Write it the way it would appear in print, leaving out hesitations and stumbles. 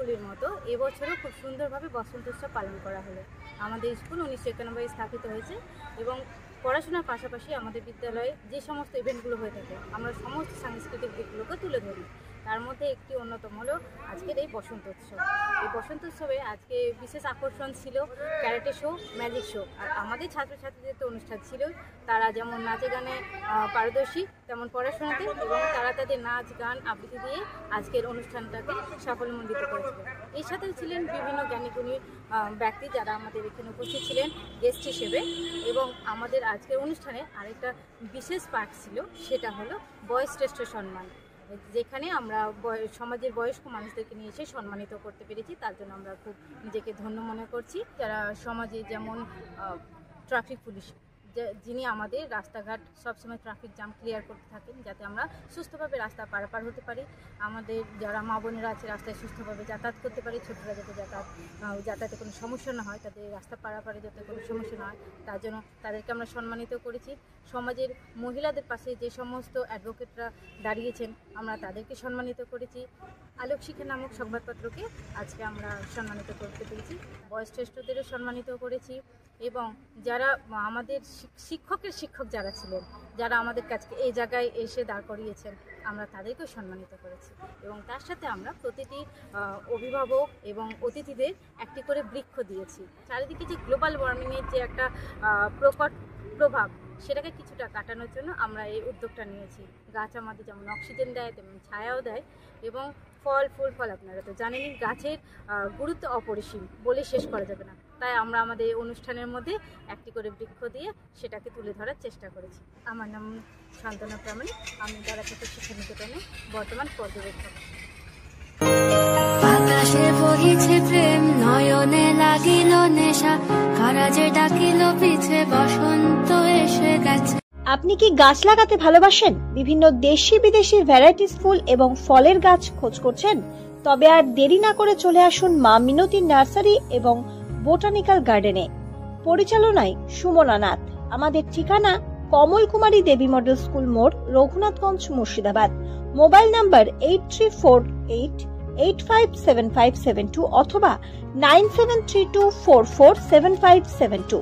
বছরগুলির মতো এবছরও খুব সুন্দরভাবে বসন্ত উৎসব পালন করা হলো। আমাদের স্কুল 1991 স্থাপিত হয়েছে এবং পড়াশোনার পাশাপাশি আমাদের বিদ্যালয়ে যে সমস্ত ইভেন্টগুলো হয়ে থাকে আমরা সমস্ত সাংস্কৃতিক দিকগুলোকে তুলে ধরি। তার মধ্যে একটি অন্যতম হলো আজকের এই বসন্ত উৎসব। এই বসন্ত উৎসবে আজকে বিশেষ আকর্ষণ ছিল ক্যারাটে শো, ম্যাজিক শো। আর আমাদের ছাত্রছাত্রীদের তো অনুষ্ঠান ছিল, তারা যেমন নাচে গানে পারদর্শী তেমন পড়াশোনাতে, এবং তারা তাদের নাচ গান আবৃত্তি দিয়ে আজকের অনুষ্ঠানটাকে সাফল্যমণ্ডিত করেছিল। এর সাথেও ছিলেন বিভিন্ন জ্ঞানীগুণী ব্যক্তি যারা আমাদের এখানে উপস্থিত ছিলেন গেস্ট হিসেবে। এবং আমাদের আজকের অনুষ্ঠানে আরেকটা বিশেষ পার্ট ছিল, সেটা হলো বয়োশ্রেষ্ঠ সম্মান, যেখানে আমরা সমাজের বয়স্ক মানুষদেরকে নিয়ে এসে সম্মানিত করতে পেরেছি। তার জন্য আমরা খুব নিজেকে ধন্য মনে করছি। যারা সমাজে যেমন ট্রাফিক পুলিশ, যিনি আমাদের রাস্তাঘাট সবসময় ট্রাফিক জ্যাম ক্লিয়ার করতে থাকেন যাতে আমরা সুস্থভাবে রাস্তা পারাপার হতে পারি। আমাদের যারা মা বোনেরা আছে রাস্তায় সুস্থভাবে যাতায়াত করতে পারি, ছোটরা যাতে যাতায়াতে কোনো সমস্যা না হয়, তাদের রাস্তা পারাপারে যাতে কোনো সমস্যা না হয়, তার জন্য তাদেরকে আমরা সম্মানিত করেছি। সমাজের মহিলাদের পাশে যে সমস্ত অ্যাডভোকেটরা দাঁড়িয়েছেন আমরা তাদেরকে সম্মানিত করেছি। আলোক শিক্ষা নামক সংবাদপত্রকে আজকে আমরা সম্মানিত করতে পেরেছি। বয়োশ্রেষ্ঠদেরও সম্মানিত করেছি এবং যারা আমাদের শিক্ষকের শিক্ষক যারা ছিলেন, যারা আমাদের কাছে এই জায়গায় এসে দাঁড় করিয়েছেন, আমরা তাদেরকেও সম্মানিত করেছি। এবং তার সাথে আমরা প্রতিটি অভিভাবক এবং অতিথিদের একটি করে বৃক্ষ দিয়েছি। চারিদিকে যে গ্লোবাল ওয়ার্মিংয়ের যে একটা প্রকট প্রভাব, সেটাকে কিছুটা কাটানোর জন্য আমরা এই উদ্যোগটা নিয়েছি। গাছ আমাদের যেমন অক্সিজেন দেয় তেমন ছায়াও দেয় এবং ফল আপনারা তো জানেনই, গাছের গুরুত্ব অপরিসীম, বলে শেষ করা যাবে না। তাই আমরা আমাদের অনুষ্ঠানের মধ্যে একটি করে বৃক্ষ দিয়ে সেটাকে তুলে ধরার চেষ্টা করেছি। আমার নাম শান্তনা প্রামাণিক, আমি দারাচক্র শিক্ষা নিকেতনে বর্তমান পর্যবেক্ষক। আকাশে বহিছে প্রেম, নয়নে লাগিল নেশা, কারাজে ডাকিল পিছে বসন্ত এসে গেছে। আপনি কি গাছ লাগাতে ভালোবাসেন? বিভিন্ন দেশি বিদেশি ভ্যারাইটিস ফুল এবং ফলের গাছ খোঁজ করছেন? তবে আর দেরি না করে চলে আসুন মা মিনতি নার্সারি এবং বোটানিক্যাল গার্ডেনে। পরিচালনায় সুমনা নাথ। আমাদের ঠিকানা কমল কুমারী দেবী মডেল স্কুল মোড়, রঘুনাথগঞ্জ, মুর্শিদাবাদ। মোবাইল নাম্বার 8348857572 অথবা 9732447572।